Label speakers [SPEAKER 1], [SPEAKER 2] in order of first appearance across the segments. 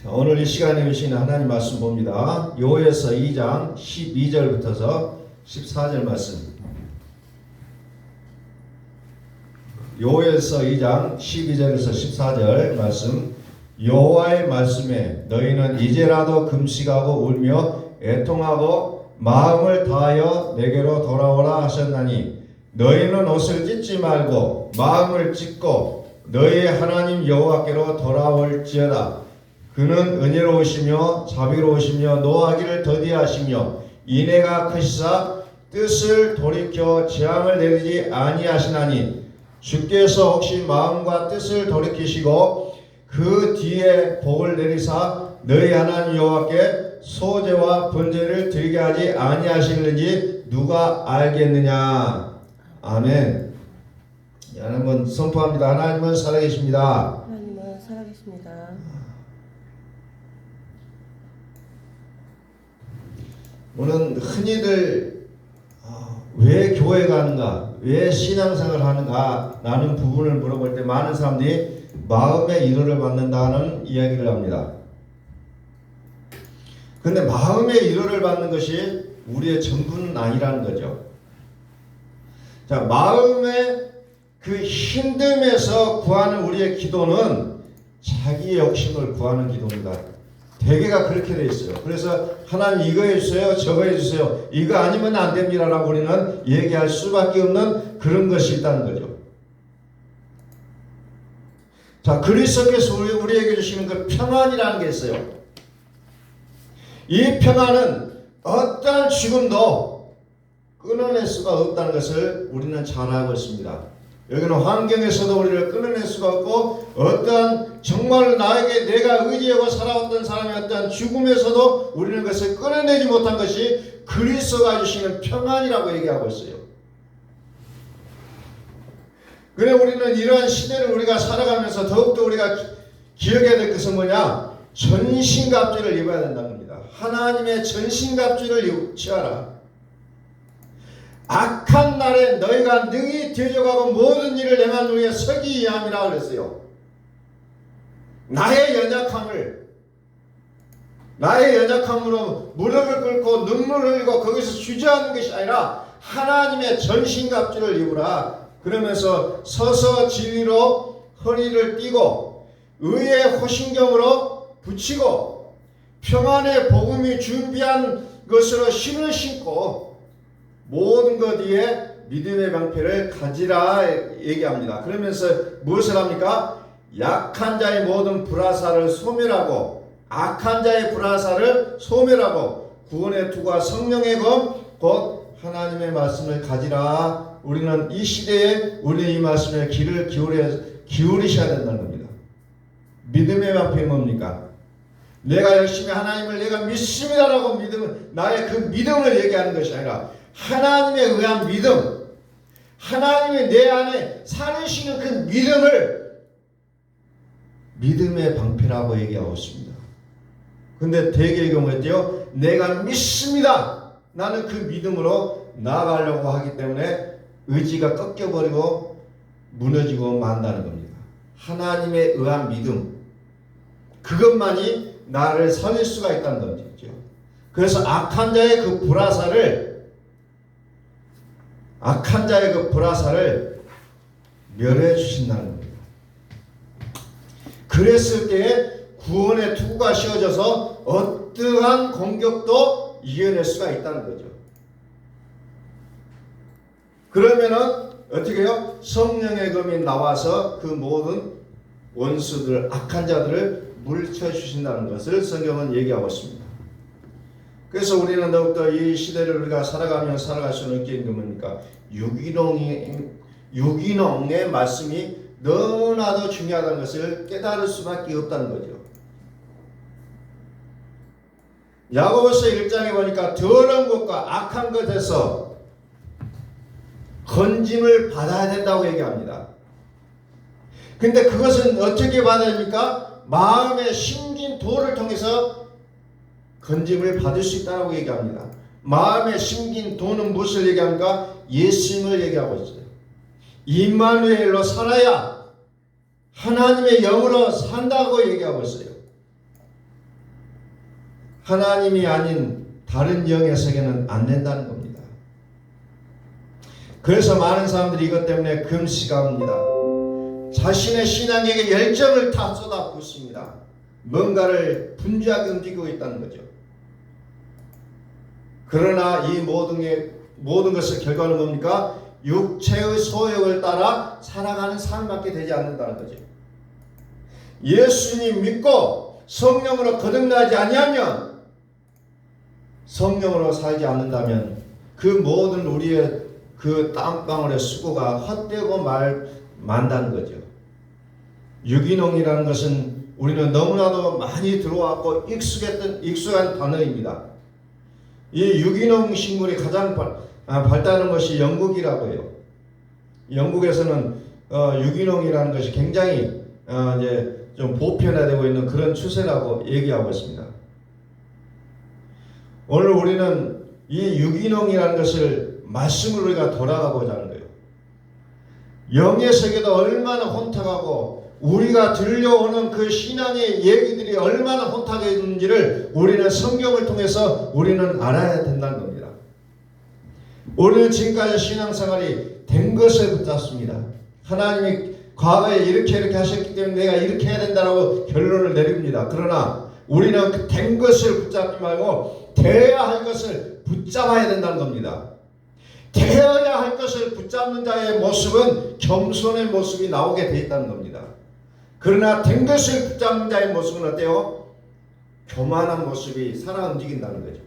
[SPEAKER 1] 오늘 이 시간에 주신 하나님 말씀 봅니다. 요에서 2장 12절부터서 14절 말씀. 요에서 2장 12절에서 14절 말씀. 여호와의 말씀에 너희는 이제라도 금식하고 울며 애통하고 마음을 다하여 내게로 돌아오라 하셨나니 너희는 옷을 찢지 말고 마음을 찢고 너희의 하나님 여호와께로 돌아올지어다. 그는 은혜로우시며 자비로우시며 노하기를 더디하시며 인애가 크시사 뜻을 돌이켜 재앙을 내리지 아니하시나니 주께서 혹시 마음과 뜻을 돌이키시고 그 뒤에 복을 내리사 너희 하나님 여호와께 소제와 번제를 드리게 하지 아니하시는지 누가 알겠느냐. 아멘. 하나님은 선포합니다. 하나님은 살아계십니다.
[SPEAKER 2] 하나님은 살아계십니다.
[SPEAKER 1] 오늘 흔히들 왜 교회 가는가, 왜 신앙생활을 하는가 라는 부분을 물어볼 때 많은 사람들이 마음의 위로를 받는다는 이야기를 합니다. 그런데 마음의 위로를 받는 것이 우리의 전부는 아니라는 거죠. 자, 마음의 그 힘듦에서 구하는 우리의 기도는 자기 욕심을 구하는 기도입니다. 대개가 그렇게 되어 있어요. 그래서 하나님 이거 해주세요, 저거 해주세요, 이거 아니면 안 됩니다 라고 우리는 얘기할 수밖에 없는 그런 것이 있다는 거죠. 자, 그리스도께서 우리에게 주시는 그 평안이라는 게 있어요. 이 평안은 어떠한 죽음도 끊어낼 수가 없다는 것을 우리는 잘 알고 있습니다. 여기는 환경에서도 우리를 끊어낼 수가 없고 어떠한 정말 나에게 내가 의지하고 살아왔던 사람의 어떠한 죽음에서도 우리는 그것을 끊어내지 못한 것이 그리스도가 주시는 평안이라고 얘기하고 있어요. 그래 우리는 이러한 시대를 우리가 살아가면서 더욱더 우리가 기억해야 될 것은 뭐냐? 전신갑주를 입어야 된다는 겁니다. 하나님의 전신갑주를 취하라. 악한 날에 너희가 능히 되져가고 모든 일을 행한 우리의 서기 이함이라 그랬어요. 나의 연약함으로 무릎을 꿇고 눈물을 흘리고 거기서 주저하는 것이 아니라 하나님의 전신갑주를 입으라. 그러면서 서서 진리로 허리를 띠고 의의 호신경으로 붙이고 평안의 복음이 준비한 것으로 신을 신고 모든 것 위에 믿음의 방패를 가지라 얘기합니다. 그러면서 무엇을 합니까? 약한 자의 모든 불화살을 소멸하고 악한 자의 불화살을 소멸하고 구원의 투구와 성령의 검 곧 하나님의 말씀을 가지라. 우리는 이 시대에 우리 이 말씀에 귀를 기울이셔야 된다는 겁니다. 믿음의 방패는 뭡니까? 내가 열심히 하나님을 내가 믿습니다라고 믿음은 나의 그 믿음을 얘기하는 것이 아니라 하나님에 의한 믿음, 하나님이 내 안에 사시는 그 믿음을 믿음의 방패라고 얘기하고 있습니다. 근데 대개의 경우에요, 내가 믿습니다. 나는 그 믿음으로 나아가려고 하기 때문에 의지가 꺾여버리고 무너지고 만다는 겁니다. 하나님에 의한 믿음, 그것만이 나를 살릴 수가 있다는 거죠. 그래서 악한 자의 그 불화살을 멸해 주신다는 겁니다. 그랬을 때에 구원의 투구가 씌워져서 어떠한 공격도 이겨낼 수가 있다는 거죠. 그러면은 어떻게 해요? 성령의 검이 나와서 그 모든 원수들, 악한 자들을 물리쳐 주신다는 것을 성경은 얘기하고 있습니다. 그래서 우리는 더욱더 이 시대를 우리가 살아가면 살아갈 수 있는 게 뭡니까? 유기농의 말씀이 너무나도 중요하다는 것을 깨달을 수밖에 없다는 거죠. 야고보서 1장에 보니까 더러운 것과 악한 것에서 건짐을 받아야 된다고 얘기합니다. 근데 그것은 어떻게 받아야 됩니까? 마음에 심긴 도를 통해서 건짐을 받을 수 있다고 얘기합니다. 마음에 심긴 도는 무엇을 얘기합니까? 예수님을 얘기하고 있어요. 임마누엘로 살아야 하나님의 영으로 산다고 얘기하고 있어요. 하나님이 아닌 다른 영의 세계는 안 된다는 겁니다. 그래서 많은 사람들이 이것 때문에 금식합니다. 자신의 신앙에게 열정을 다 쏟아붓습니다. 뭔가를 분주하게 움직이고 있다는 거죠. 그러나 이 모든 것의 결과는 뭡니까? 육체의 소욕을 따라 살아가는 삶밖에 되지 않는다는 거죠. 예수님 믿고 성령으로 거듭나지 아니하면, 성령으로 살지 않는다면 그 모든 우리의 그 땀방울의 수고가 헛되고 만다는 거죠. 유기농이라는 것은 우리는 너무나도 많이 들어왔고 익숙한 단어입니다. 이 유기농 식물이 가장 발달한 것이 영국이라고요. 영국에서는 유기농이라는 것이 굉장히 이제 좀 보편화되고 있는 그런 추세라고 얘기하고 있습니다. 오늘 우리는 이 유기농이라는 것을 말씀으로 우리가 돌아가고자 하는 거예요. 영의 세계도 얼마나 혼탁하고 우리가 들려오는 그 신앙의 얘기들이 얼마나 혼탁해 있는지를 우리는 성경을 통해서 우리는 알아야 된다는 겁니다. 우리는 지금까지 신앙생활이 된 것에 붙잡습니다. 하나님이 과거에 이렇게 하셨기 때문에 내가 이렇게 해야 된다라고 결론을 내립니다. 그러나 우리는 그 된 것을 붙잡지 말고 되어야 할 것을 붙잡아야 된다는 겁니다. 되어야 할 것을 붙잡는 자의 모습은 겸손의 모습이 나오게 되어 있다는 겁니다. 그러나 된 것을 붙잡는 자의 모습은 어때요? 교만한 모습이 살아 움직인다는 거죠.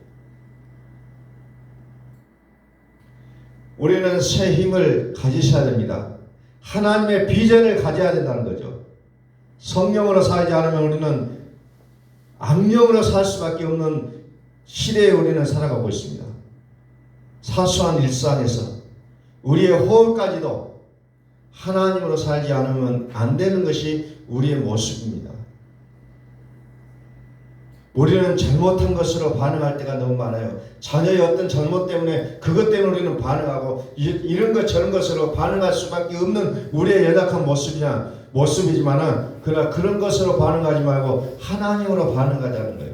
[SPEAKER 1] 우리는 새 힘을 가지셔야 됩니다. 하나님의 비전을 가져야 된다는 거죠. 성령으로 살지 않으면 우리는 악령으로 살 수밖에 없는 시대에 우리는 살아가고 있습니다. 사소한 일상에서 우리의 호흡까지도 하나님으로 살지 않으면 안 되는 것이 우리의 모습입니다. 우리는 잘못한 것으로 반응할 때가 너무 많아요. 자녀의 어떤 잘못 때문에 그것 때문에 우리는 반응하고 이런 것 저런 것으로 반응할 수밖에 없는 우리의 연약한 모습이지만은 그러나 그런 것으로 반응하지 말고 하나님으로 반응하자는 거예요.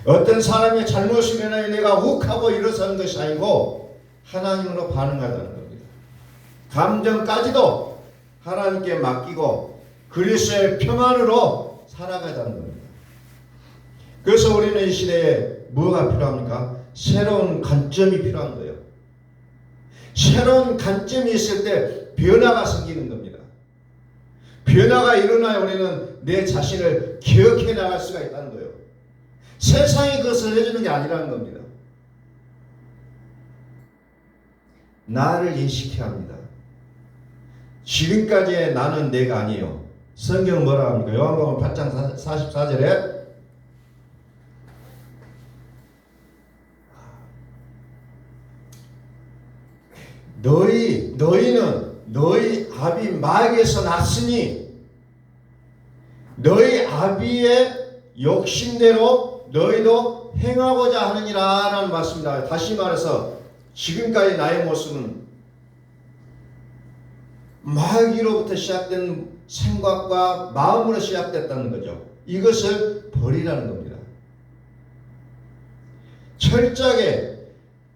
[SPEAKER 1] 어떤 사람의 잘못이 일어나니 내가 욱하고 일어서는 것이 아니고 하나님으로 반응하자는 겁니다. 감정까지도 하나님께 맡기고 그리스도의 평안으로 살아가자는 겁니다. 그래서 우리는 이 시대에 뭐가 필요합니까? 새로운 관점이 필요한 거예요. 새로운 관점이 있을 때 변화가 생기는 겁니다. 변화가 일어나야 우리는 내 자신을 기억해 나갈 수가 있다는 거예요. 세상이 그것을 해주는 게 아니라는 겁니다. 나를 인식해야 합니다. 지금까지의 나는 내가 아니에요. 성경은 뭐라 합니까? 요한복음 8장 44절에 너희는 너희 아비 마귀에서 났으니 너희 아비의 욕심대로 너희도 행하고자 하느니라 라는 말씀입니다. 다시 말해서 지금까지 나의 모습은 마귀로부터 시작된 생각과 마음으로 시작됐다는 거죠. 이것을 버리라는 겁니다. 철저하게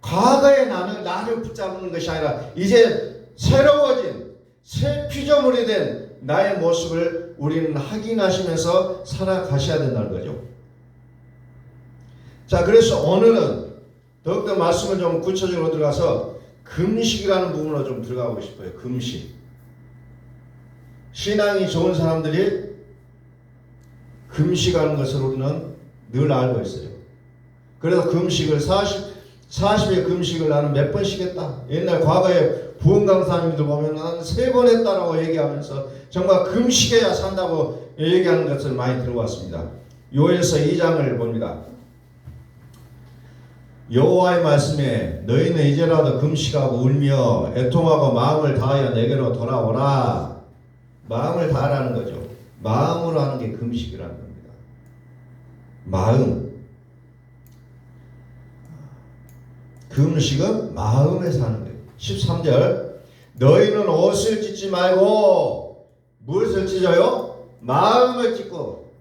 [SPEAKER 1] 과거의 나를 붙잡는 것이 아니라 이제 새로워진 새 피조물이 된 나의 모습을 우리는 확인하시면서 살아가셔야 된다는 거죠. 자, 그래서 오늘은 더욱더 말씀을 좀 구체적으로 들어가서 금식이라는 부분으로 좀 들어가고 싶어요. 금식. 신앙이 좋은 사람들이 금식하는 것을 우리는 늘 알고 있어요. 그래서 금식을 40일 금식을 나는 몇 번씩 했다. 옛날 과거에 부흥 강사님들 보면 한 3번 했다라고 얘기하면서 정말 금식해야 산다고 얘기하는 것을 많이 들어왔습니다. 요엘서 2장을 봅니다. 여호와의 말씀에 너희는 이제라도 금식하고 울며 애통하고 마음을 다하여 내게로 돌아오라. 마음을 다하라는 거죠. 마음으로 하는 게 금식이라는 겁니다. 마음. 금식은 마음에서 하는 거예요. 13절 너희는 옷을 찢지 말고 무엇을 찢어요? 마음을 찢고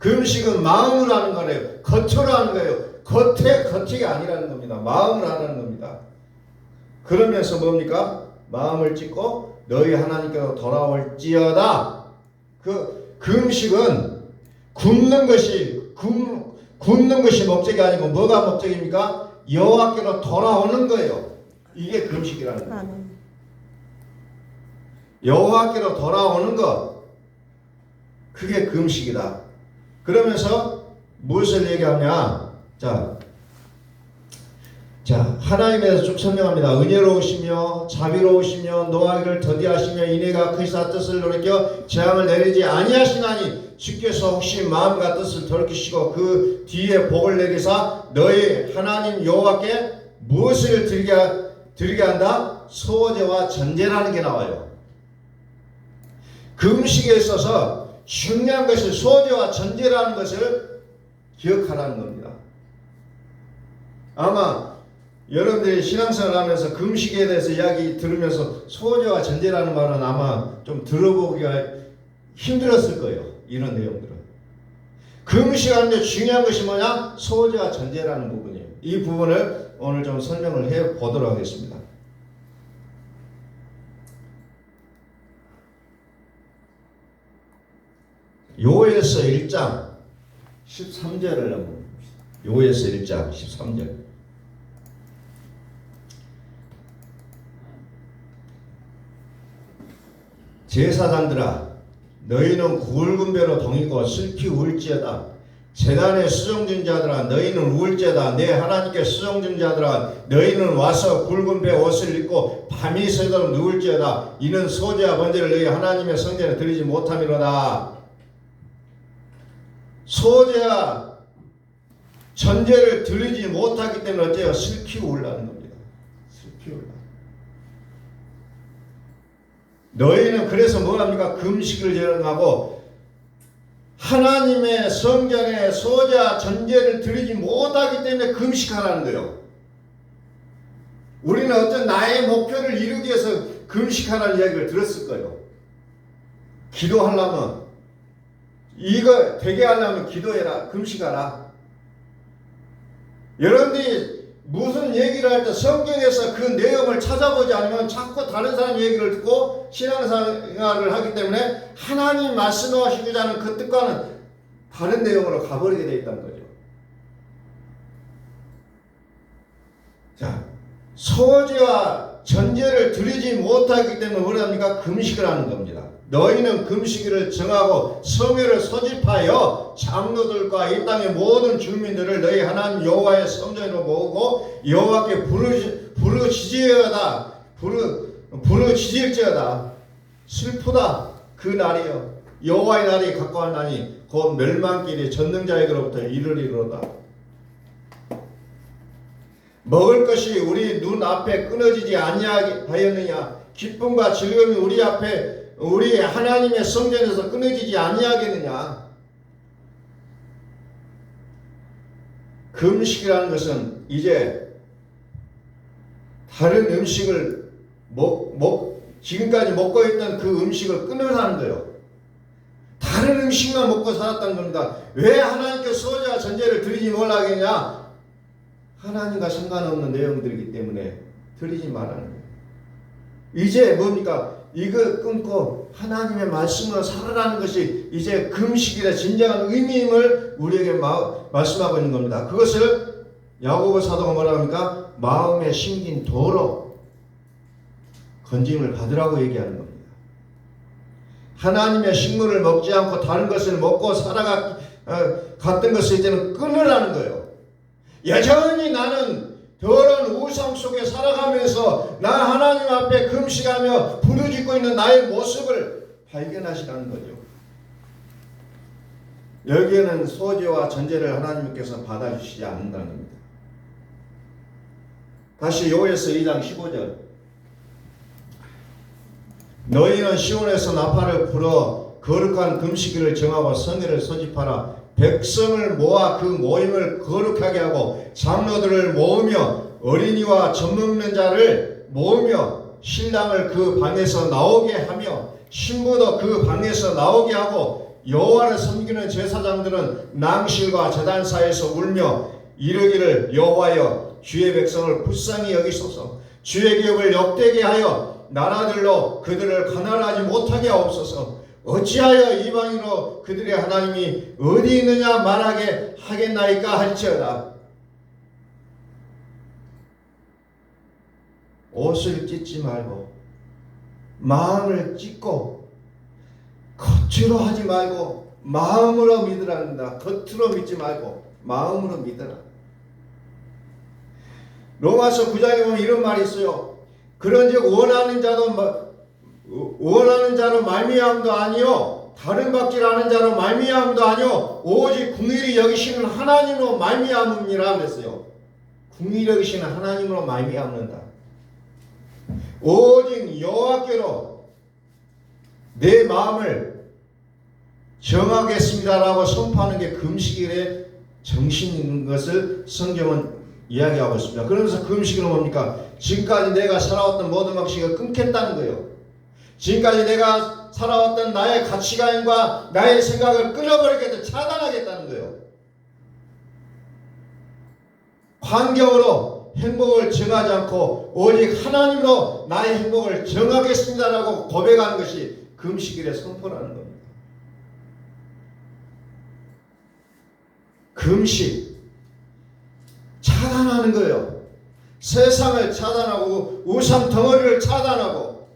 [SPEAKER 1] 금식은 마음으로 하는 거래요. 겉으로 하는 거예요. 겉이 아니라는 겁니다. 마음으로 하는 겁니다. 그러면서 뭡니까? 마음을 찢고 너희 하나님께로 돌아올지어다. 그 금식은 굶는 것이 목적이 아니고 뭐가 목적입니까? 여호와께로 돌아오는 거예요. 이게 금식이라는 거예요. 여호와께로 돌아오는 것, 그게 금식이다. 그러면서 무엇을 얘기하냐? 자, 하나님에 대해서 쭉 설명합니다. 은혜로우시며 자비로우시며 노하기를 더디하시며 인애가 크시사 뜻을 돌이켜 재앙을 내리지 아니하시나니 주께서 혹시 마음과 뜻을 돌이키시고 그 뒤에 복을 내리사 너희 하나님 여호와께 무엇을 드리게 한다? 소제와 전제라는 게 나와요. 금식에 있어서 중요한 것이 소제와 전제라는 것을 기억하라는 겁니다. 아마 여러분들이 신앙생활을 하면서 금식에 대해서 이야기 들으면서 소제와 전제라는 말은 아마 좀 들어보기가 힘들었을 거예요. 이런 내용들은. 금식하는데 중요한 것이 뭐냐? 소제와 전제라는 부분이에요. 이 부분을 오늘 좀 설명을 해 보도록 하겠습니다. 요에서 1장 13절을 한번 봅시다. 요에서 1장 13절. 제사장들아 너희는 굵은 배로 동이고 슬피 울지어다. 제단의 수종진 자들아 너희는 울지어다. 내 하나님께 수종진 자들아 너희는 와서 굵은 배 옷을 입고 밤이 새도록 누울지어다. 이는 소제와 번제를 너희 하나님의 성전에 드리지 못함이로다. 소제와 전제를 드리지 못하기 때문에 어때요? 슬피 울라는 겁니다. 슬피 울라. 너희는 그래서 뭐합니까? 금식을 정하고 하나님의 성전에 소제와 전제를 드리지 못하기 때문에 금식하라는 거예요. 우리는 어떤 나의 목표를 이루기 위해서 금식하라는 이야기를 들었을 거예요. 기도하려면 이거 되게 하려면 기도해라. 금식하라. 여러분들이 무슨 얘기를 할 때 성경에서 그 내용을 찾아보지 않으면 자꾸 다른 사람 얘기를 듣고 신앙생활을 하기 때문에 하나님 말씀하시고자 하는 그 뜻과는 다른 내용으로 가버리게 되어 있다는 거죠. 자, 소제와 전제를 드리지 못하기 때문에 뭐랍니까? 금식을 하는 겁니다. 너희는 금식일을 정하고 성회를 소집하여 장로들과 이 땅의 모든 주민들을 너희 하나님 여호와의 성전으로 모으고 여호와께 부르짖을지어다. 슬프다 그 날이여. 여호와의 날이 가까웠나니 곧 멸망길이 전능자에게로부터 이르리로다. 먹을 것이 우리 눈 앞에 끊어지지 아니하였느냐? 기쁨과 즐거움이 우리 하나님의 성전에서 끊어지지 아니하겠느냐? 금식이라는 것은 이제 다른 음식을 지금까지 먹고 있던 그 음식을 끊으라는 거예요. 다른 음식만 먹고 살았다는 겁니다. 왜 하나님께 소제와 전제를 드리지 말라겠냐? 하나님과 상관없는 내용들이기 때문에 드리지 말라는 거예요. 이제 뭡니까? 이거 끊고 하나님의 말씀으로 살아라는 것이 이제 금식의 진정한 의미임을 우리에게 말씀하고 있는 겁니다. 그것을 야고보 사도가 뭐라고 합니까? 마음에 심긴 도로 건짐을 받으라고 얘기하는 겁니다. 하나님의 식물을 먹지 않고 다른 것을 먹고 살아갔던 것을 이제는 끊으라는 거예요. 여전히 나는 더러운 우상 속에 살아가면서 나 하나님 앞에 금식하며 부르짖고 있는 나의 모습을 발견하시라는 거죠. 여기에는 소제와 전제를 하나님께서 받아주시지 않는다는 겁니다. 다시 요에서 2장 15절. 너희는 시온에서 나팔을 불어 거룩한 금식일을 정하고 성회를 소집하라. 백성을 모아 그 모임을 거룩하게 하고 장로들을 모으며 어린이와 젖먹는 자를 모으며 신랑을 그 방에서 나오게 하며 신부도 그 방에서 나오게 하고 여호와를 섬기는 제사장들은 낭실과 제단 사이에서 울며 이르기를 여호와여 주의 백성을 불쌍히 여기소서 주의 기업을 역되게 하여 나라들로 그들을 가난하지 못하게 하옵소서 어찌하여 이방인으로 그들의 하나님이 어디 있느냐 말하게 하겠나이까 할지어다. 옷을 찢지 말고 마음을 찢고 겉으로 하지 말고 마음으로 믿으란다. 겉으로 믿지 말고 마음으로 믿으라. 로마서 9장에 보면 이런 말이 있어요. 그런즉 원하는 자로 말미암도 아니요 다른 받기라는 자로 말미암도 아니요 오직 궁일이 여기시는 하나님으로 말미암음이라 그랬어요. 궁일이 여기시는 하나님으로 말미암는다. 오직 여호와께로 내 마음을 정하겠습니다라고 선포하는 게 금식일의 정신인 것을 성경은 이야기하고 있습니다. 그러면서 금식은 뭡니까? 지금까지 내가 살아왔던 모든 방식을 끊겠다는 거예요. 지금까지 내가 살아왔던 나의 가치관과 나의 생각을 끊어버리겠다, 차단하겠다는 거예요. 환경으로 행복을 정하지 않고 오직 하나님으로 나의 행복을 정하겠습니다라고 고백하는 것이 금식일의 선포라는 겁니다. 금식 차단하는 거예요. 세상을 차단하고 우상 덩어리를 차단하고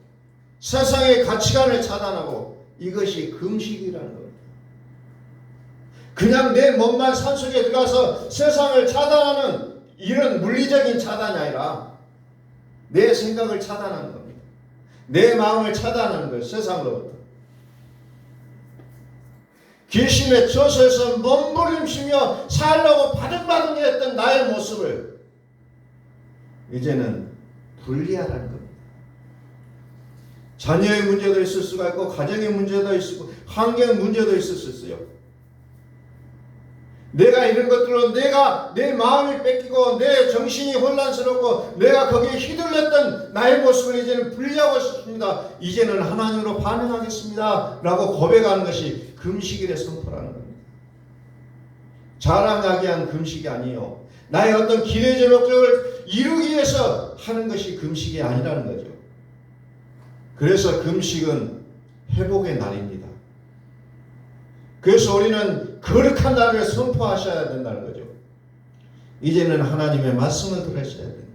[SPEAKER 1] 세상의 가치관을 차단하고 이것이 금식이라는 겁니다. 그냥 내 몸만 산속에 들어가서 세상을 차단하는 이런 물리적인 차단이 아니라 내 생각을 차단하는 겁니다. 내 마음을 차단하는 거예요. 세상으로부터. 귀신의 저소에서 몸부림치며 살려고 바등바등 했던 나의 모습을 이제는 분리하라는 겁니다. 자녀의 문제도 있을 수가 있고 가정의 문제도 있고 환경 문제도 있을 수 있어요. 내가 이런 것들로 내가 내 마음이 뺏기고 내 정신이 혼란스럽고 내가 거기에 휘둘렸던 나의 모습을 이제는 분리하고 싶습니다. 이제는 하나님으로 반응하겠습니다 라고 고백하는 것이 금식일의 선포라는 겁니다. 자랑하기 위한 금식이 아니에요. 나의 어떤 기대적 목적을 이루기 위해서 하는 것이 금식이 아니라는 거죠. 그래서 금식은 회복의 날입니다. 그래서 우리는 거룩한 날을 선포하셔야 된다는 거죠. 이제는 하나님의 말씀을 들으셔야 됩니다.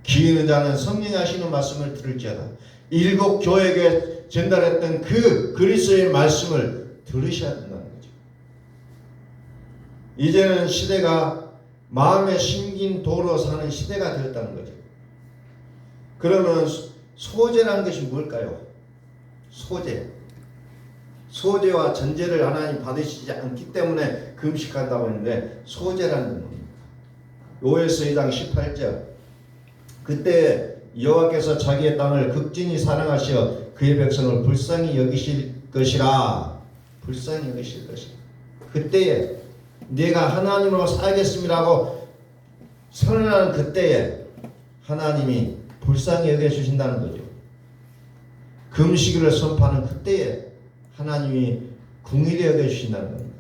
[SPEAKER 1] 귀 있는 자는 성령이 하시는 말씀을 들을지어다. 일곱 교회에게 전달했던 그 그리스도의 말씀을 들으셔야 된다는 거죠. 이제는 시대가 마음에 심긴 도로 사는 시대가 되었다는 거죠. 그러면 소제라는 것이 뭘까요? 소제와 전제를 하나님 받으시지 않기 때문에 금식한다고 했는데 소제라는 겁니다. 요에서 2장 18절 그때 여호와께서 자기의 땅을 극진히 사랑하시어 그의 백성을 불쌍히 여기실 것이라. 불쌍히 여기실 것이라. 그때에 내가 하나님으로 살겠습니다라고 선언하는 그때에 하나님이 불쌍히 여겨주신다는 거죠. 금식을 선포하는 그때에 하나님이 궁일히 여겨주신다는 겁니다.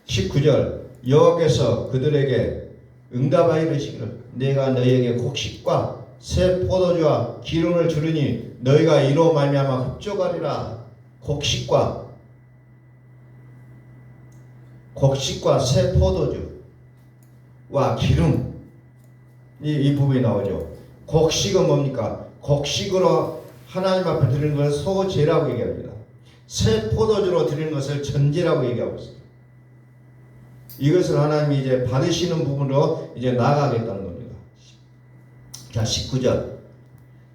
[SPEAKER 1] 19절 여호와께서 그들에게 응답하여 이르시기를 내가 너희에게 곡식과 새 포도주와 기름을 주르니 너희가 이로 말미암아 흡족하리라. 곡식과 새 포도주와 기름 이 부분이 나오죠. 곡식은 뭡니까? 곡식으로 하나님 앞에 드리는 것을 소제라고 얘기합니다. 새 포도주로 드리는 것을 전제라고 얘기하고 있습니다. 이것을 하나님이 이제 받으시는 부분으로 이제 나아가겠다는 겁니다. 자, 19절.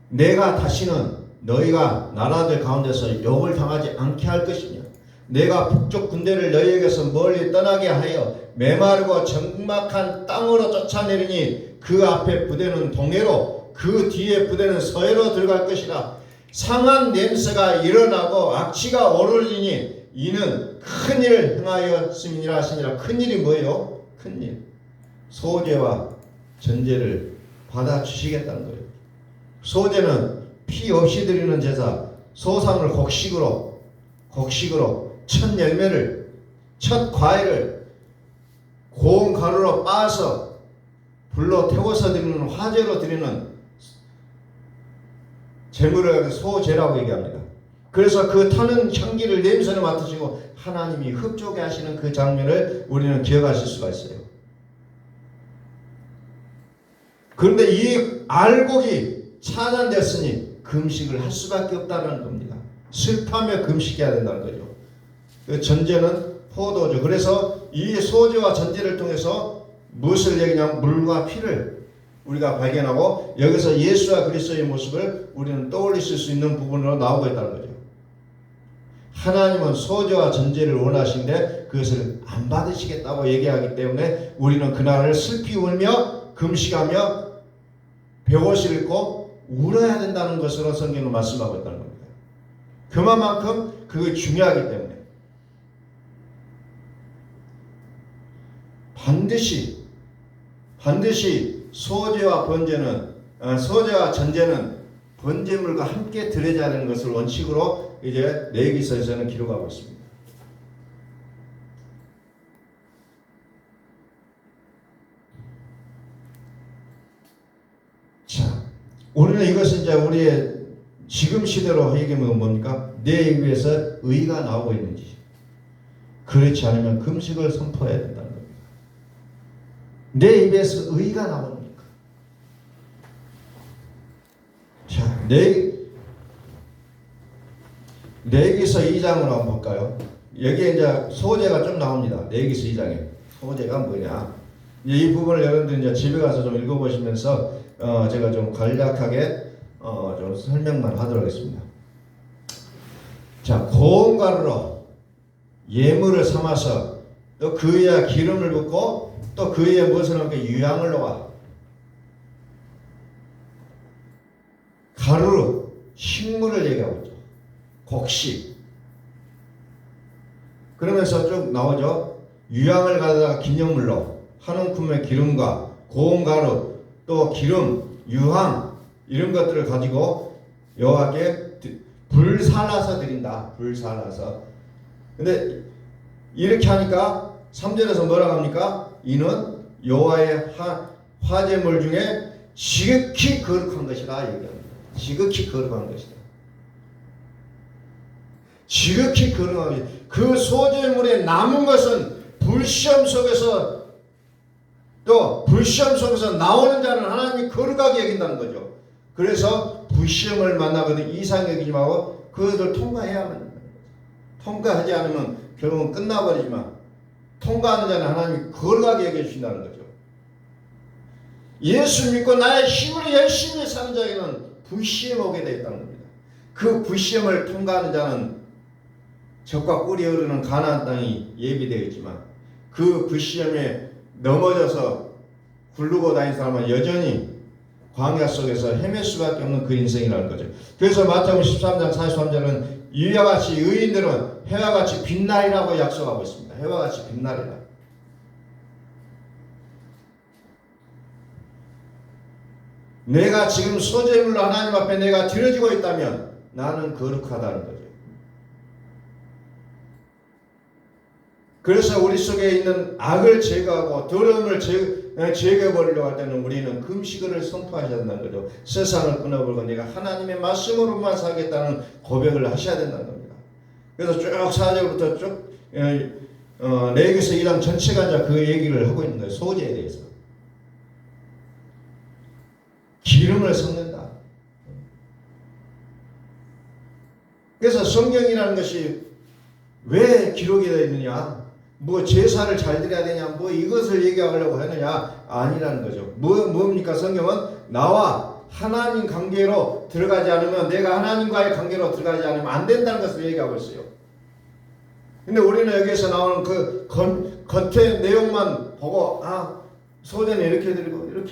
[SPEAKER 1] 내가 다시는 너희가 나라들 가운데서 욕을 당하지 않게 할 것이며 내가 북쪽 군대를 너희에게서 멀리 떠나게 하여 메마르고 적막한 땅으로 쫓아내리니 그 앞에 부대는 동해로 그 뒤에 부대는 서해로 들어갈 것이라. 상한 냄새가 일어나고 악취가 오르리니 이는 큰일을 행하였음이니라 하시니라. 큰일이 뭐예요? 큰일. 소제와 전제를 받아주시겠다는 거예요. 소제는 피 없이 드리는 제사, 소상을 곡식으로 첫 열매를, 첫 과일을 고운 가루로 빻아서 불로 태워서 드리는, 화제로 드리는 제물을 소제라고 얘기합니다. 그래서 그 타는 향기를, 냄새를 맡으시고 하나님이 흡족해 하시는 그 장면을 우리는 기억하실 수가 있어요. 그런데 이 알곡이 차단됐으니 금식을 할 수밖에 없다는 겁니다. 슬퍼하며 금식해야 된다는 거죠. 그 전제는 포도주. 그래서 이 소주와 전제를 통해서 무엇을 얘기냐면 물과 피를 우리가 발견하고, 여기서 예수와 그리스도의 모습을 우리는 떠올리실 수 있는 부분으로 나오고 있다는 거죠. 하나님은 소주와 전제를 원하시는데 그것을 안 받으시겠다고 얘기하기 때문에 우리는 그날을 슬피 울며 금식하며 배옷을 입고 울어야 된다는 것으로 성경은 말씀하고 있다는 겁니다. 그만큼 그게 중요하기 때문에 반드시 소제와 전제는 번제물과 함께 드려야 하는 것을 원칙으로 이제 레위기서에서는 기록하고 있습니다. 자, 우리는 이것은 이제 우리의 지금 시대로 얘기하면 뭡니까? 내 입에서 의가 나오고 있는지, 그렇지 않으면 금식을 선포해야 된다는 겁니다. 내 입에서 의가 나옵니까? 자, 레위기서 2장으로 한번 볼까요? 여기에 이제 소제가 좀 나옵니다. 레위기서 2장에 소제가 뭐냐? 이 부분을 여러분들 이제 집에 가서 좀 읽어보시면서 제가 좀 간략하게 좀 설명만 하도록 하겠습니다. 자, 고운 가루로 예물을 삼아서 또 그 위에 기름을 붓고 또 그 위에 무엇을 넣게 유향을 놓아 가루, 식물을 얘기하고 있죠. 곡식. 그러면서 쭉 나오죠. 유향을 가져다가 기념물로 한 움큼의 기름과 고운 가루, 또 기름, 유향 이런 것들을 가지고 여호와께 불살라서 드린다. 불살라서. 근데 이렇게 하니까 3절에서 뭐라고 합니까? 이는 여호와의 화제물 중에 지극히 거룩한 것이다 얘기합니다. 지극히 거룩한 것이다. 지극히 거룩한 것이다. 그 소제물에 남은 것은 불시험 속에서 나오는 자는 하나님이 거룩하게 여긴다는 거죠. 그래서 불시험을 만나거든 이상 여기지 말고 그것을 통과해야만 합니다. 통과하지 않으면 결국은 끝나버리지만 통과하는 자는 하나님이 거룩하게 여겨주신다는 거죠. 예수 믿고 나의 힘으로 열심히 사는 자에게는 불시험 오게 되어 있다는 겁니다. 그 불시험을 통과하는 자는 젖과 꿀이 흐르는 가나안 땅이 예비되어 있지만 그 불시험에 넘어져서 굴르고 다니는 사람은 여전히 광야 속에서 헤맬 수밖에 없는 그 인생이라는 거죠. 그래서 마태복음 13장 43절은 이와 같이 의인들은 해와 같이 빛나리라고 약속하고 있습니다. 해와 같이 빛나리라. 내가 지금 소제물로 하나님 앞에 내가 드려지고 있다면 나는 거룩하다는 거죠. 그래서 우리 속에 있는 악을 제거하고 더러움을 제거해버리려고 할 때는 우리는 금식을 선포하셔야 된다는 거죠. 세상을 끊어버리고 내가 하나님의 말씀으로만 살겠다는 고백을 하셔야 된다는 겁니다. 그래서 쭉 4절부터 쭉 레위기서 2장 전체가 이제 그 얘기를 하고 있는 거예요. 소제에 대해서. 기름을 섞는다. 그래서 성경이라는 것이 왜 기록이 되어 있느냐? 뭐 제사를 잘 드려야 되냐? 뭐 이것을 얘기하려고 하느냐? 아니라는 거죠. 뭡니까? 성경은 나와 하나님 관계로 들어가지 않으면, 내가 하나님과의 관계로 들어가지 않으면 안 된다는 것을 얘기하고 있어요. 근데 우리는 여기에서 나오는 그 겉의 내용만 보고 소제는 이렇게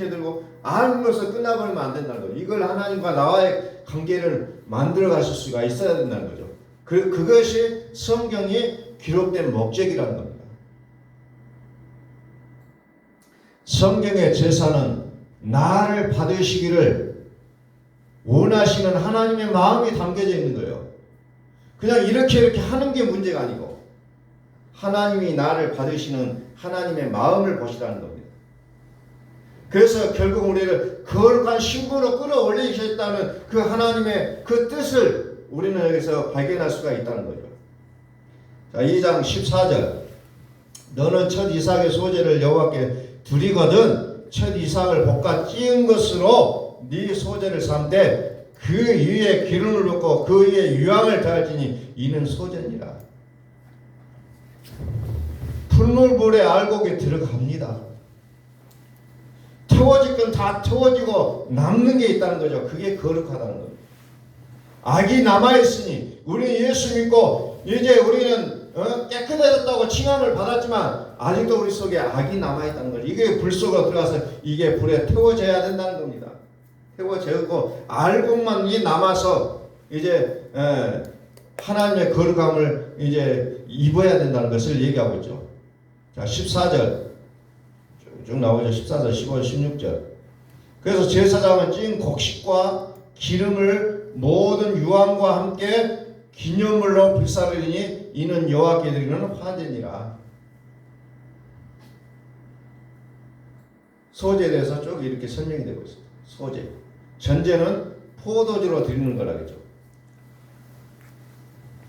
[SPEAKER 1] 들고 아는 것을 끝나버리면 안 된다는 거죠. 이걸 하나님과 나와의 관계를 만들어 가실 수가 있어야 된다는 거죠. 그것이 성경이 기록된 목적이라는 겁니다. 성경의 제사는 나를 받으시기를 원하시는 하나님의 마음이 담겨져 있는 거예요. 그냥 이렇게 하는 게 문제가 아니고 하나님이 나를 받으시는 하나님의 마음을 보시라는 겁니다. 그래서 결국 우리를 거룩한 신분으로 끌어올리셨다는 그 하나님의 그 뜻을 우리는 여기서 발견할 수가 있다는 거죠. 자, 2장 14절. 너는 첫 이삭의 소재를 여호와께 드리거든 첫 이삭을 볶아 찌은 것으로 네 소재를 삼되 그 위에 기름을 붓고 그 위에 유황을 더할지니 이는 소재니라. 풀물불에 알곡이 들어갑니다. 태워질 건 다 태워지고 남는 게 있다는 거죠. 그게 거룩하다는 거예요. 악이 남아있으니 우리 예수 믿고 이제 우리는 깨끗해졌다고 칭함을 받았지만 아직도 우리 속에 악이 남아있다는 거죠. 이게 불 속으로 들어가서 이게 불에 태워져야 된다는 겁니다. 태워지고 알곡만이 남아서 이제 하나님의 거룩함을 이제 입어야 된다는 것을 얘기하고 있죠. 자, 14절 쭉 나오죠. 14절, 15절, 16절. 그래서 제사장은 찐 곡식과 기름을 모든 유황과 함께 기념물로 불사르리니 이는 여호와께 드리는 화제니라. 소재에 대해서 쭉 이렇게 설명이 되고 있습니다. 소재. 전제는 포도주로 드리는 거라겠죠.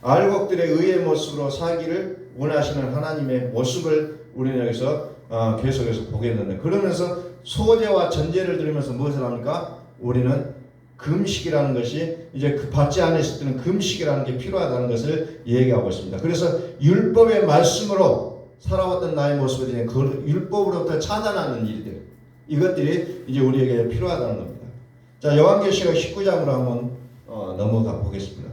[SPEAKER 1] 알곡들의 의의 모습으로 살기를 원하시는 하나님의 모습을 우리는 여기서 계속해서 보게 되는데, 그러면서 소재와 전제를 들으면서 무엇을 합니까? 우리는 금식이라는 것이 이제 받지 않으실 때는 금식이라는 게 필요하다는 것을 얘기하고 있습니다. 그래서 율법의 말씀으로 살아왔던 나의 모습을 그 율법으로부터 차단하는 일들, 이것들이 이제 우리에게 필요하다는 겁니다. 자, 요한계시록 19장으로 한번 넘어가 보겠습니다.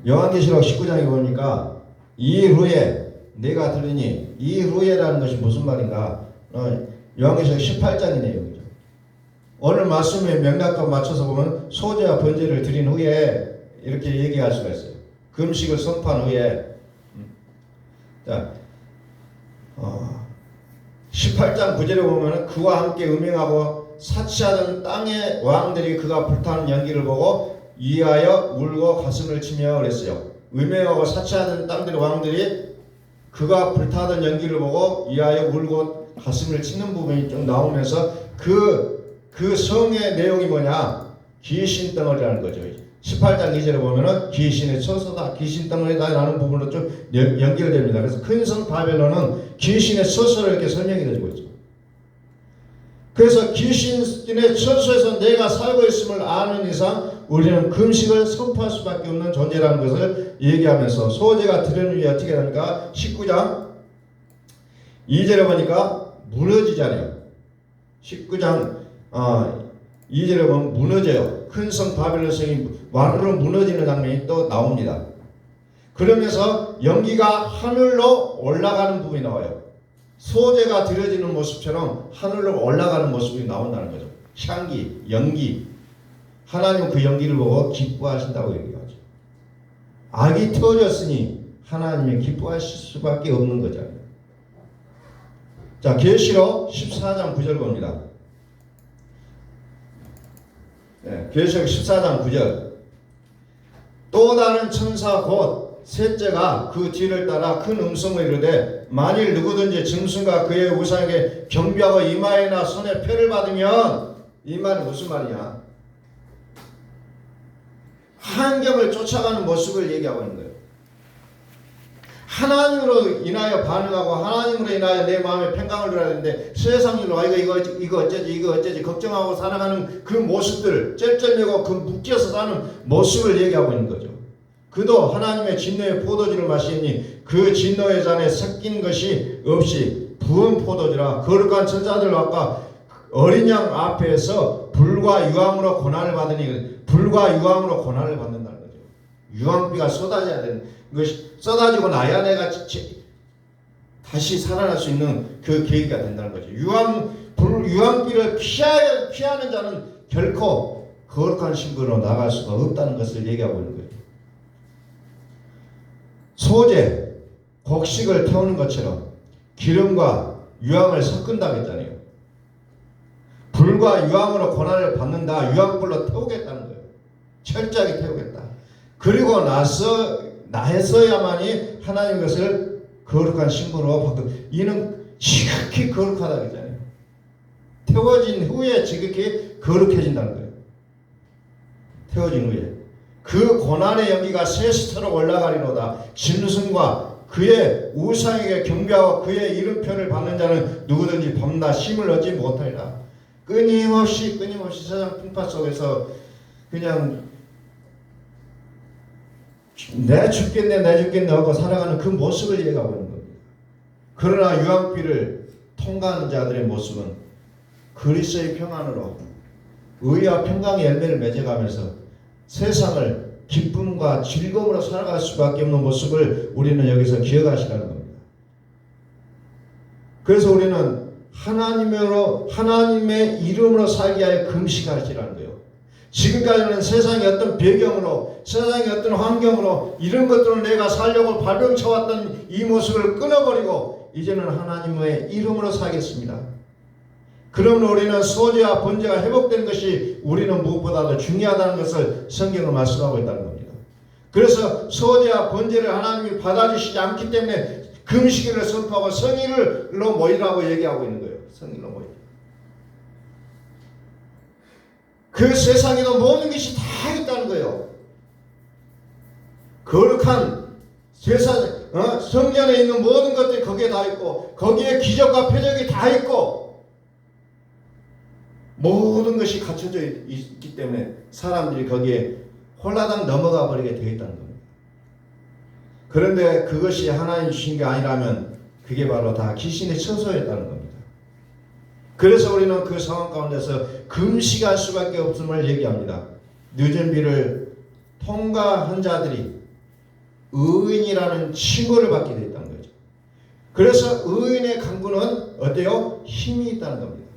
[SPEAKER 1] 요한계시록 19장에 보니까 이후에 내가 들으니, 이후에라는 것이 무슨 말인가? 요한계시록 18장이네요. 오늘 말씀의 맥락과 맞춰서 보면 소재와 번제를 드린 후에 이렇게 얘기할 수가 있어요. 금식을 선포한 후에. 자, 18장 9절에 보면 그와 함께 음행하고 사치하던 땅의 왕들이 그가 불타는 연기를 보고 이하여 울고 가슴을 치며 그랬어요. 음행하고 사치하던 땅들의 왕들이 그가 불타던 연기를 보고 이하여 울고 가슴을 치는 부분이 좀 나오면서 그 성의 내용이 뭐냐? 귀신 덩어리라는 거죠. 18장 2절에 보면은 귀신의 처소다, 귀신 덩어리다 라는 부분으로 좀 연결됩니다. 그래서 큰 성 바벨론은 귀신의 처소를 이렇게 설명이 되고 있죠. 그래서 귀신의 처소에서 내가 살고 있음을 아는 이상 우리는 금식을 선포할 수밖에 없는 존재라는 것을 얘기하면서 소재가 드러는 게 어떻게 합니까? 19장 2절에 보니까 무너지잖아요. 19장 2절에 보면 무너져요. 큰 성 바벨론 성이 완으로 무너지는 장면이 또 나옵니다. 그러면서 연기가 하늘로 올라가는 부분이 나와요. 소재가 드려지는 모습처럼 하늘로 올라가는 모습이 나온다는 거죠. 향기, 연기. 하나님은 그 연기를 보고 기뻐하신다고 얘기하죠. 악이 태워졌으니 하나님이 기뻐하실 수밖에 없는 거잖아요. 자, 계시록 14장 9절 봅니다. 네, 계시록 14장 9절. 또 다른 천사 곧 셋째가 그 뒤를 따라 큰 음성을 이르되 만일 누구든지 짐승과 그의 우상에게 경배하고 이마에나 손에 표를 받으면, 이 말은 무슨 말이냐? 환경을 쫓아가는 모습을 얘기하고 있는 거예요. 하나님으로 인하여 반응하고 하나님으로 인하여 내 마음에 평강을 들어야 되는데 세상일로 이거 어쩌지 걱정하고 살아가는 그 모습들, 쩔쩔매고 그 묶여서 사는 모습을 얘기하고 있는 거죠. 그도 하나님의 진노의 포도주를 마시니 그 진노의 잔에 섞인 것이 없이 부은 포도주라. 거룩한 천사들과 아까 어린 양 앞에서 불과 유황으로 고난을 받으니, 불과 유황으로 고난을 받는다는 거죠. 유황비가 쏟아져야 되는 것이, 쏟아지고 나야 내가 다시 살아날 수 있는 그 계기가 된다는 거죠. 유황비를 피하는 자는 결코 거룩한 신분으로 나갈 수가 없다는 것을 얘기하고 있는 거예요. 소재, 곡식을 태우는 것처럼 기름과 유황을 섞은다고 했잖아요. 불과 유황으로 고난을 받는다. 유황불로 태우겠다는 거예요. 철저하게 태우겠다. 그리고 나서야만이 하나님 것을 거룩한 신분으로 바꾸. 이는 지극히 거룩하다 그러잖아요. 태워진 후에 지극히 거룩해진다는 거예요. 태워진 후에 그 고난의 연기가 세스터로 올라가리로다. 짐승과 그의 우상에게 경배하고 그의 이름표를 받는 자는 누구든지 밤낮 쉼을 얻지 못하리라. 끊임없이 세상 풍파 속에서 그냥 내 죽겠네 하고 살아가는 그 모습을 얘기하고 있는 겁니다. 그러나 유황비를 통과하는 자들의 모습은 그리스도의 평안으로 의와 평강의 열매를 맺어가면서 세상을 기쁨과 즐거움으로 살아갈 수밖에 없는 모습을 우리는 여기서 기억하시라는 겁니다. 그래서 우리는 하나님의 이름으로 살게 하여 금식하시라는 거예요. 지금까지는 세상의 어떤 배경으로, 세상의 어떤 환경으로 이런 것들을 내가 살려고 발병쳐왔던 이 모습을 끊어버리고 이제는 하나님의 이름으로 살겠습니다. 그러면 우리는 소재와 번제가 회복되는 것이 우리는 무엇보다도 중요하다는 것을 성경은 말씀하고 있다는 겁니다. 그래서 소재와 번제를 하나님이 받아주시지 않기 때문에 금식일을 선포하고 성일로 모이라고 얘기하고 있는 거예요. 성일로 모이라. 그 세상에도 모든 것이 다 있다는 거예요. 거룩한 세상, 성전에 있는 모든 것들이 거기에 다 있고 거기에 기적과 표적이 다 있고 모든 것이 갖춰져 있기 때문에 사람들이 거기에 홀라당 넘어가 버리게 되어 있다는 겁니다. 그런데 그것이 하나님 주신 게 아니라면 그게 바로 다 귀신의 처소였다는 겁니다. 그래서 우리는 그 상황 가운데서 금식할 수밖에 없음을 얘기합니다. 늦은 비를 통과한 자들이 의인이라는 칭호를 받게 되어 있다는 거죠. 그래서 의인의 강구는 어때요? 힘이 있다는 겁니다.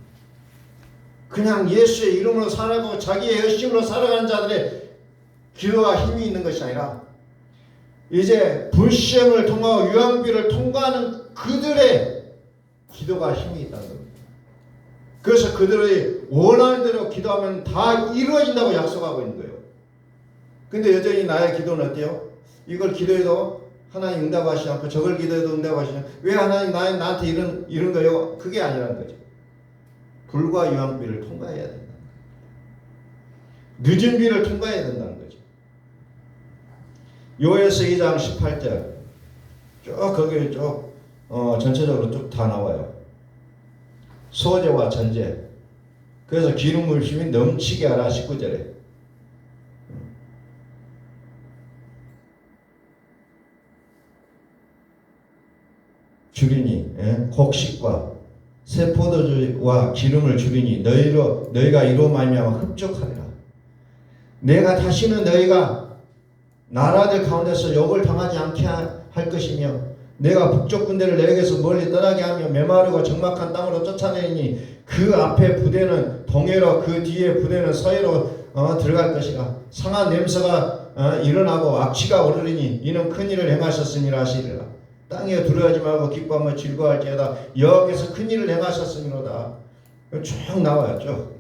[SPEAKER 1] 그냥 예수의 이름으로 살아가고 자기의 열심으로 살아가는 자들의 기도가 힘이 있는 것이 아니라 이제 불시험을 통하고 유황비를 통과하는 그들의 기도가 힘이 있다는 겁니다. 그래서 그들의 원하는 대로 기도하면 다 이루어진다고 약속하고 있는 거예요. 근데 여전히 나의 기도는 어때요? 이걸 기도해도 하나님 응답하시지 않고 저걸 기도해도 응답하시지 않고 왜 하나님 나한테 이런 거요? 그게 아니라는 거죠. 불과 유황비를 통과해야 된다. 늦은 비를 통과해야 된다는 거죠. 요에서 2장 18절 쭉 거기 쭉 전체적으로 쭉 다 나와요. 소제와 전제. 그래서 기름 부으심이 넘치게 하라 19절에. 주리니 곡식과 새 포도주와 기름을 주리니 너희가 이로 말미암아 흡족하리라. 내가 다시는 너희가 나라들 가운데서 욕을 당하지 않게 할 것이며 내가 북쪽 군대를 너희에게서 멀리 떠나게 하며 메마르고 적막한 땅으로 쫓아내니 그 앞에 부대는 동해로 그 뒤에 부대는 서해로 들어갈 것이라. 상한 냄새가 일어나고 악취가 오르리니 이는 큰일을 행하셨음이라 하시리라. 땅에 두려워하지 말고 기뻐하며 즐거워할지어다. 여호와께서 큰일을 행하셨음이로다. 쭉 나와요. 쭉.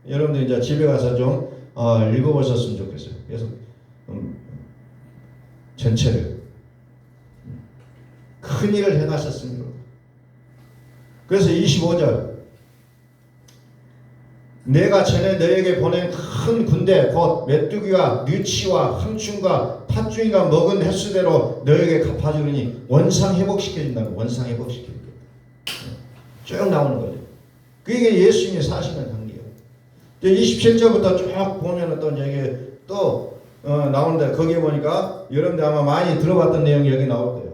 [SPEAKER 1] 여러분들 이제 집에 가서 좀 읽어보셨으면 좋겠어요. 그래서 전체를 큰일을 행하셨음이로다. 그래서 25절 내가 전에 너에게 보낸 큰 군대 곧 메뚜기와 느치와 황충과 팥중이가 먹은 횟수대로 너에게 갚아주리니 원상 회복시켜준다고. 원상 회복시켜준다. 쭉 나오는 거죠. 그게 예수님이 사시는 단계예요. 27절부터 쭉 보면 또 여기 또 나오는데 거기에 보니까 여러분들 아마 많이 들어봤던 내용이 여기 나올 거예요.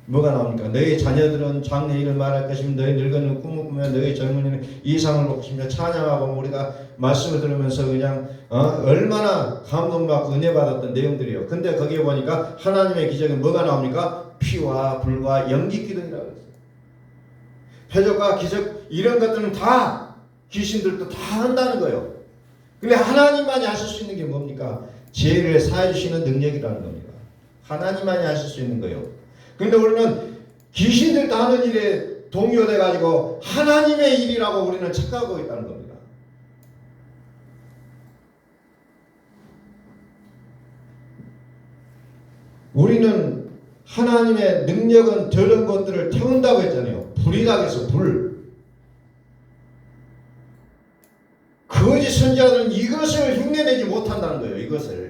[SPEAKER 1] 뭐가 나옵니까? 너희 자녀들은 장래 일을 말할 것이며 너희 늙은이는 꿈을 꾸며 너희 젊은이는 이상을 먹으시며 찬양하고. 우리가 말씀을 들으면서 그냥 얼마나 감동받고 은혜 받았던 내용들이에요. 근데 거기에 보니까 하나님의 기적이 뭐가 나옵니까? 피와 불과 연기 기둥이라고 했어요. 표적과 기적 이런 것들은 다 귀신들도 다 한다는 거예요. 근데 하나님만이 하실 수 있는 게 뭡니까? 죄를 사해 주시는 능력이라는 겁니다. 하나님만이 하실 수 있는 거예요. 그런데 우리는 귀신들도 하는 일에 동요돼 가지고 하나님의 일이라고 우리는 착각하고 있다는 겁니다. 우리는 하나님의 능력은 저런 것들을 태운다고 했잖아요. 불이라고 불. 거짓 선지자들은 이것을 흉내내지 못한다는 거예요. 이것을.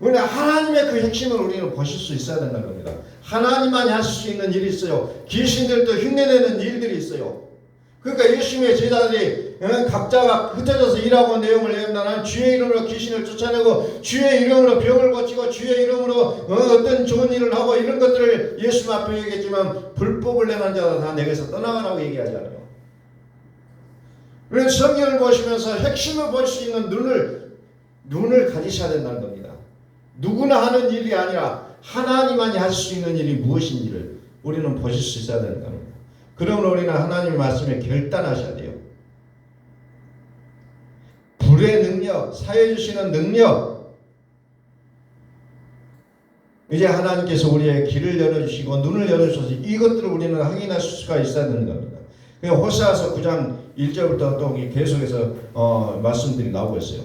[SPEAKER 1] 우리는 하나님의 그 핵심을 우리는 보실 수 있어야 된다는 겁니다. 하나님만이 하실 수 있는 일이 있어요. 귀신들도 흉내내는 일들이 있어요. 그러니까 예수님의 제자들이 각자가 흩어져서 일하고 내용을 내온다는 주의 이름으로 귀신을 쫓아내고 주의 이름으로 병을 고치고 주의 이름으로 어떤 좋은 일을 하고 이런 것들을 예수님 앞에 얘기했지만 불법을 행한 자가 다 내게서 떠나가라고 얘기하잖아요. 우리는 성경을 보시면서 핵심을 볼 수 있는 눈을 가지셔야 된다는 겁니다. 누구나 하는 일이 아니라 하나님만이 하실 수 있는 일이 무엇인지를 우리는 보실 수 있어야 된다는 겁니다. 그러면 우리는 하나님의 말씀에 결단하셔야 돼요. 불의 능력, 사해 주시는 능력, 이제 하나님께서 우리의 길을 열어주시고 눈을 열어주셔서 이것들을 우리는 확인할 수가 있어야 되는 겁니다. 호세아서 9장 1절부터 또 계속해서 말씀들이 나오고 있어요.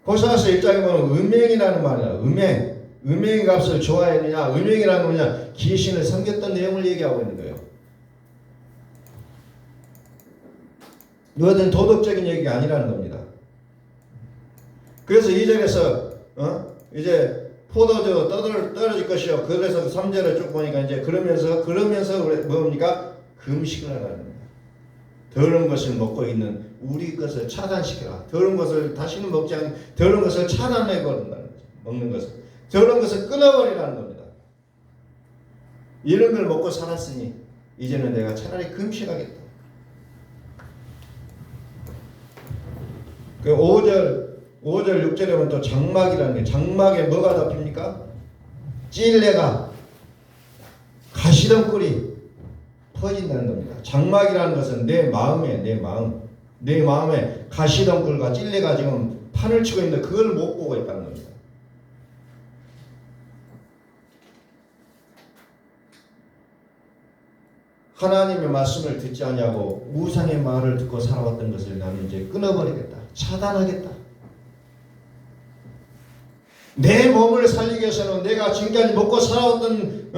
[SPEAKER 1] 호세아서 1장에 보면 음행이라는 말이야. 음행의 값을 좋아했느냐? 음행이라는 건 뭐냐? 귀신을 섬겼던 내용을 얘기하고 있는 거예요. 이것은 도덕적인 얘기가 아니라는 겁니다. 그래서 2절에서 이제 포도주 떨어질 것이요. 그래서 3절을 쭉 보니까 이제 그러면서 뭡니까? 금식을 하라는 겁니다. 더러운 것을 먹고 있는 우리 것을 차단시켜라. 더러운 것을 다시는 먹지 않는 더러운 것을 차단해버린다는 거죠. 먹는 것을. 더러운 것을 끊어버리라는 겁니다. 이런 걸 먹고 살았으니 이제는 내가 차라리 금식하겠다. 그 5절 6절에 보면 또 장막이라는 게 장막에 뭐가 덮입니까? 찔레가 가시덤불이 퍼진다는 겁니다. 장막이라는 것은 내 마음에 가시덤불과 찔레가 지금 판을 치고 있는데 그걸 못 보고 있다는 겁니다. 하나님의 말씀을 듣지 않냐고 우상의 말을 듣고 살아왔던 것을 나는 이제 끊어버리겠다. 차단하겠다. 내 몸을 살리기 위해서는 내가 지금까지 먹고 살아왔던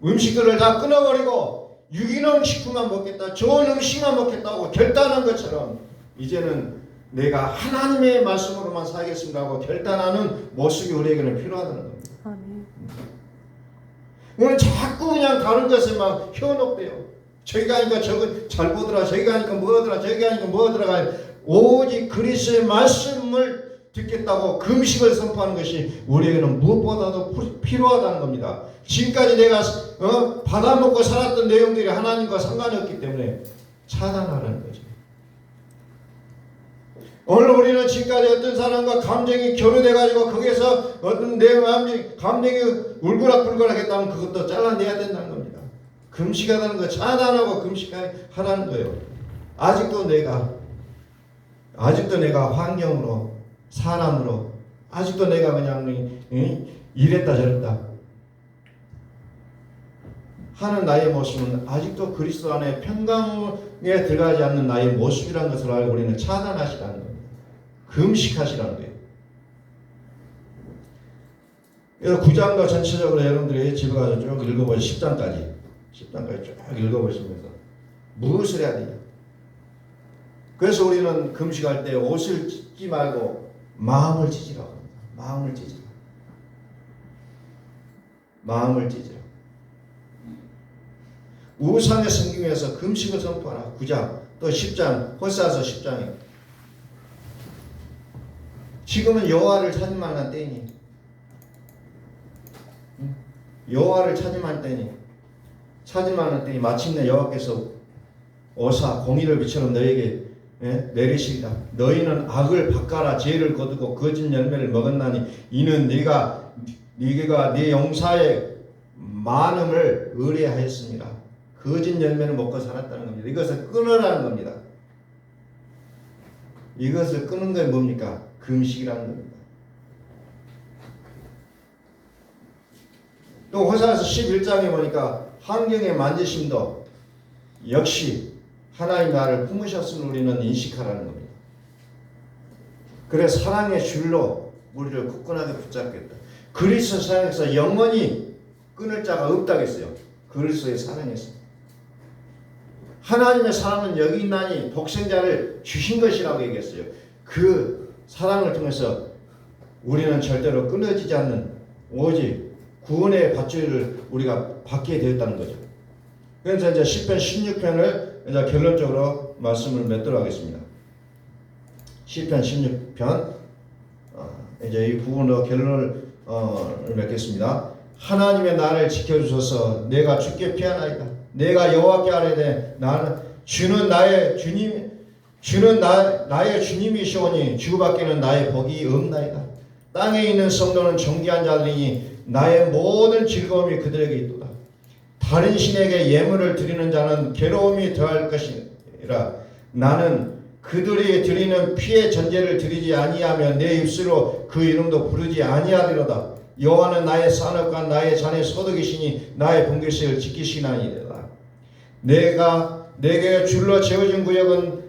[SPEAKER 1] 음식들을 다 끊어버리고 유기농 식품만 먹겠다. 좋은 음식만 먹겠다고 결단한 것처럼 이제는 내가 하나님의 말씀으로만 살겠습니다 하고 결단하는 모습이 우리에게는 필요하다는 겁니다. 오늘 자꾸 그냥 다른 것에 막 현혹돼요. 저기가 하니까 저거 잘 보더라. 저기가 하니까 뭐더라. 저기가 하니까 뭐더라. 오직 그리스도의 말씀을 듣겠다고 금식을 선포하는 것이 우리에게는 무엇보다도 필요하다는 겁니다. 지금까지 내가 받아먹고 살았던 내용들이 하나님과 상관이 없기 때문에 차단하라는 거죠. 오늘 우리는 지금까지 어떤 사람과 감정이 결여돼가지고 거기에서 어떤 내 마음이 감정이 울그락불그락 했다면 그것도 잘라내야 된다는 겁니다. 금식하다는 거 차단하고 금식하라는 거예요. 아직도 내가 환경으로 사람으로 아직도 내가 그냥 이랬다 저랬다 하는 나의 모습은 아직도 그리스도 안에 평강에 들어가지 않는 나의 모습이라는 것을 알고 우리는 차단하시라는 겁니다. 금식하시라는 거예요. 그래서 9장과 전체적으로 여러분들이 집에 가서 쭉 읽어보시죠. 10장까지 쭉 읽어보시면서 무엇을 해야 되냐. 그래서 우리는 금식할 때 옷을 찢지 말고 마음을 찢으라고 합니다. 마음을 찢으라. 우상의 성경에서 금식을 선포하라. 9장 또 10장 호세아서 10장에 지금은 여호와를 찾을 만한 때니 찾을 만한 때니 마침내 여호와께서 오사 공의를 비처럼 너에게 내리시리라. 너희는 악을 바꿔라. 죄를 거두고 거짓 열매를 먹었나니 이는 네가 네 용사의 많음을 의뢰하였습니다. 거짓 열매를 먹고 살았다는 겁니다. 이것을 끊으라는 겁니다. 이것을 끊는 게 뭡니까? 금식이라는 겁니다. 또 호세아서 11장에 보니까 환경의 만지심도 역시 하나님 나를 품으셨음을 우리는 인식하라는 겁니다. 그래 사랑의 줄로 우리를 굳건하게 붙잡겠다. 그리스도 사랑에서 영원히 끊을 자가 없다겠어요. 그리스도의 사랑에서. 하나님의 사랑은 여기 있나니 독생자를 주신 것이라고 얘기했어요. 그 사랑을 통해서 우리는 절대로 끊어지지 않는 오직 구원의 밧줄을 우리가 받게 되었다는 거죠. 그래서 이제 시편 16편을 이제 결론적으로 말씀을 맺도록 하겠습니다. 시편 16편 이제 이 부분으로 결론을 맺겠습니다. 하나님의 나를 지켜주소서. 내가 주께 피하나이다. 내가 여호와께 아뢰되 나는 주는 나의 주님, 주는 나의 주님이시오니 주밖에는 나의 복이 없나이다. 땅에 있는 성도는 존귀한 자들이니 나의 모든 즐거움이 그들에게 있도다. 다른 신에게 예물을 드리는 자는 괴로움이 더할 것이라. 나는 그들이 드리는 피의 전제를 드리지 아니하며 내 입술로 그 이름도 부르지 아니하리로다. 여호와는 나의 산업과 나의 잔의 소득이시니 나의 분깃을 지키시나이다. 내가 내게 줄로 재어진 구역은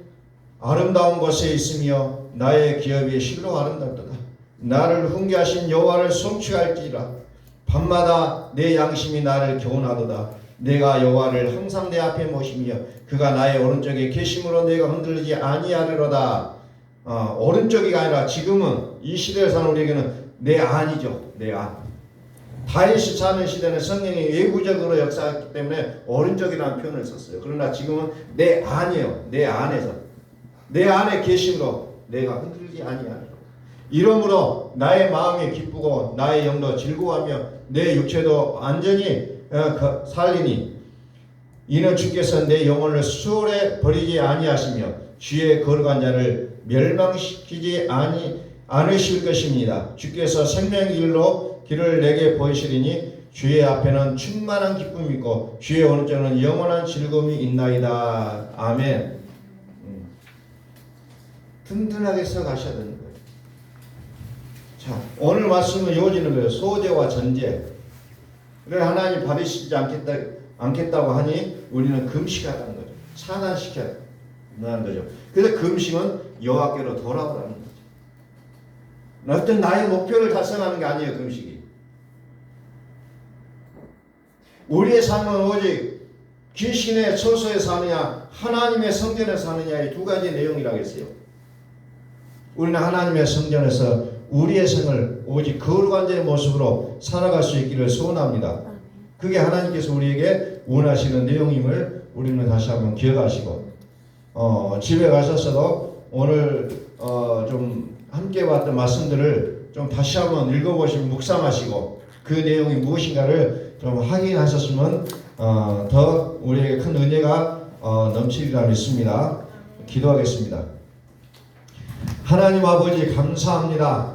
[SPEAKER 1] 아름다운 곳에 있으며 나의 기업이 실로 아름답도다. 나를 훈계하신 여호와를 성취할지라. 밤마다 내 양심이 나를 교훈하도다. 내가 여호와를 항상 내 앞에 모시며 그가 나의 오른쪽에 계심으로 내가 흔들리지 아니하리로다. 오른쪽이 아니라 지금은 이 시대에 사는 우리에게는 내 안이죠. 내 안. 다윗이 사는 시대는 성령이 외부적으로 역사했기 때문에 오른쪽이라는 표현을 썼어요. 그러나 지금은 내 안이에요. 내 안에서. 내 안에 계심으로 내가 흔들리지 아니하리로다. 이러므로 나의 마음이 기쁘고 나의 영도 즐거워하며 내 육체도 안전히 살리니 이는 주께서 내 영혼을 수월에 버리지 아니하시며 주의 거룩한 자를 멸망시키지 않으실 것입니다. 주께서 생명의 길을 내게 보이시리니 주의 앞에는 충만한 기쁨이 있고 주의 오른쪽에는 영원한 즐거움이 있나이다. 아멘. 든든하게 서 가셔야 되는 거예요. 자, 오늘 말씀은 이어지는 거예요. 소재와 전제. 그래 하나님 받으시지 않겠다고 하니 우리는 금식하라는 거죠. 차단시켜야 하는 거죠. 그래서 금식은 여호와께로 돌아오라는 거죠. 어떤 나의 목표를 달성하는 게 아니에요. 금식이. 우리의 삶은 오직 귀신의 처소에 사느냐 하나님의 성전에 사느냐 이 두 가지 내용이라고 했어요. 우리는 하나님의 성전에서 우리의 생을 오직 거룩한 자의 모습으로 살아갈 수 있기를 소원합니다. 그게 하나님께서 우리에게 원하시는 내용임을 우리는 다시 한번 기억하시고 집에 가셔서도 오늘 좀 함께 봤던 말씀들을 좀 다시 한번 읽어보시고 묵상하시고 그 내용이 무엇인가를 좀 확인하셨으면 더 우리에게 큰 은혜가 넘치리라 믿습니다. 기도하겠습니다. 하나님 아버지 감사합니다.